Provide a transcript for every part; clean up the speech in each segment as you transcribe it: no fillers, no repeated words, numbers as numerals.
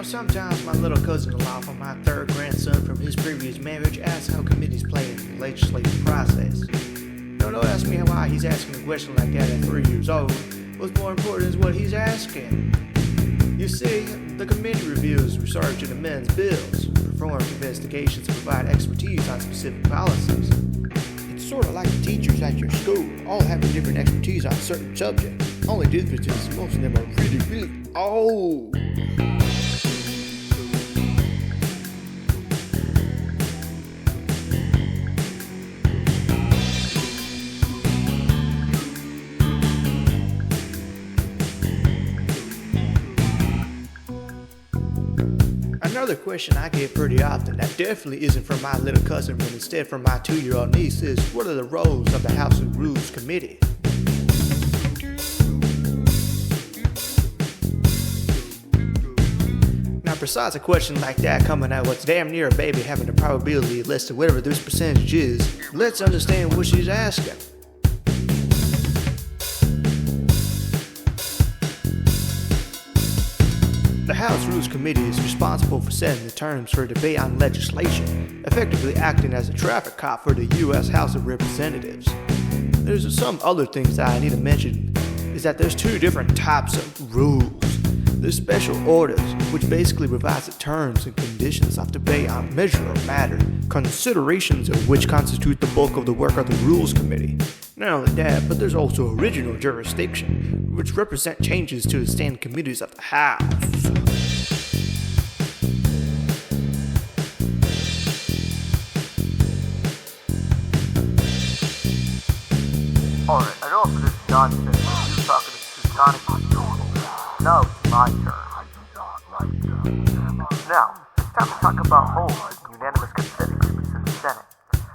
Sometimes my little cousin-in-law from my third grandson from his previous marriage asks how committees play in the legislative process. Don't ask me why he's asking a question like that at 3 years old. What's more important is what he's asking. You see, the committee reviews, research, and amends bills, perform investigations, and provide expertise on specific policies. It's sort of like the teachers at your school, all having different expertise on a certain subject. Only difference is most of them are really old. Another question I get pretty often that definitely isn't from my little cousin but instead from my 2-year-old niece is, what are the roles of the House of Rules Committee? Now besides a question like that coming out what's damn near a baby having a probability list of whatever this percentage is, let's understand what she's asking. The House Rules Committee is responsible for setting the terms for debate on legislation, effectively acting as a traffic cop for the U.S. House of Representatives. There's some other things that I need to mention, is that there's 2 different types of rules. There's special orders, which basically provides the terms and conditions of debate on measure or matter, considerations of which constitute the bulk of the work of the Rules Committee. Not only that, but there's also original jurisdiction, which represent changes to the standing committees of the House. Alright, enough of this nonsense. You're talking to Teutonic. Now it's my turn. Now, it's time to talk about holds and unanimous consent agreements in the Senate.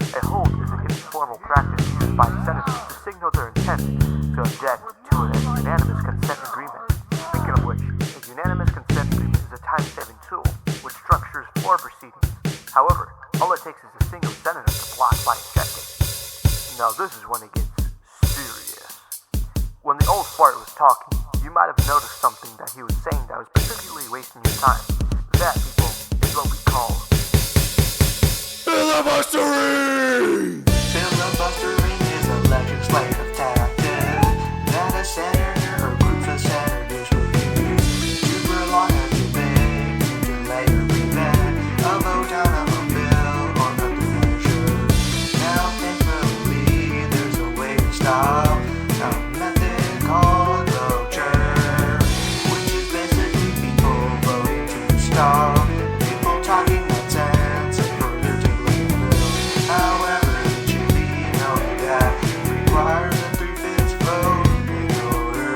A hold is an informal practice used by senators to signal their intent to object to an unanimous consent agreement. Speaking of which, a unanimous consent agreement is a time-saving tool which structures 4 proceedings. However, all it takes is a single senator to block by objecting. Now this is when it gets serious. When the old fart was talking, you might have noticed something that he was saying that was particularly wasting your time. That, people, is what we call Filibustering! Filibustering is a legislative tactic that a senator or groups of senators will use to prolong a debate, to delay or prevent a vote on a bill or other measure. Now, thankfully, there's a way to stop a method called cloture, which is basically people voting to stop people talking nonsense and further delaying the bill. However, it should be noted that it requires a 3/5 vote in order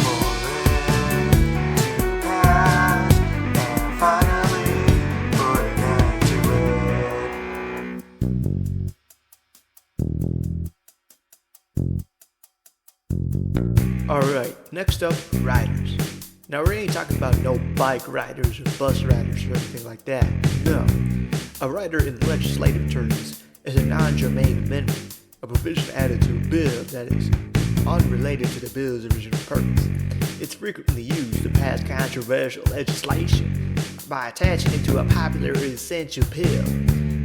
for it to pass and finally put an end to it. Alright, next up, riders. Now we ain't talking about no bike riders or bus riders or anything like that. No. A rider in legislative terms is a non-germane amendment, a provision added to a bill that is unrelated to the bill's original purpose. It's frequently used to pass controversial legislation by attaching it to a popular or essential bill.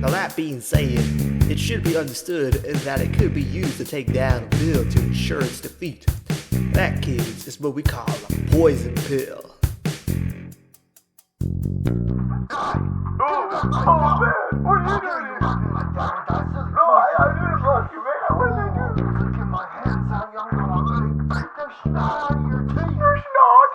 Now that being said, it should be understood that it could be used to take down a bill to ensure its defeat. That, kids, is what we call a poison pill. Oh man, what are you doing? No, I didn't look you, man. What did I do? Get my hands on you, I'm gonna take the snot out of your teeth. You're snot,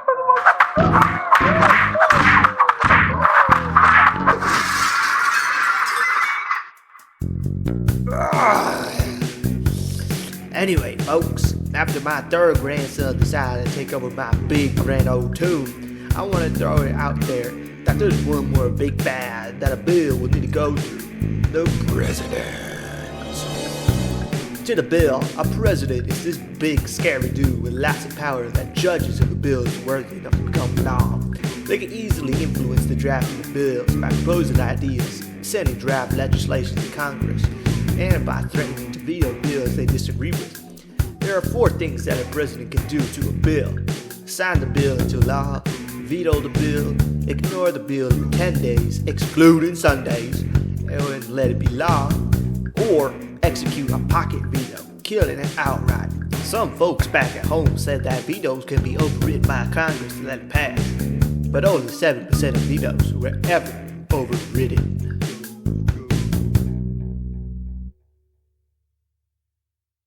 Anyway, folks, after my third grandson decided to take over my big grand old tomb, I want to throw it out there that there's one more big bad that a bill will need to go to: the president. To the bill, a president is this big scary dude with lots of power that judges if a bill is worthy enough to become law. They can easily influence the drafting of bills by proposing ideas, sending draft legislation to Congress, and by threatening to veto bills they disagree with. There are 4 things that a president can do to a bill: sign the bill into law, veto the bill, ignore the bill in 10 days, excluding Sundays, and let it be law, or execute a pocket veto, killing it outright. Some folks back at home said that vetoes can be overridden by Congress to let it pass, but only 7% of vetoes were ever overridden.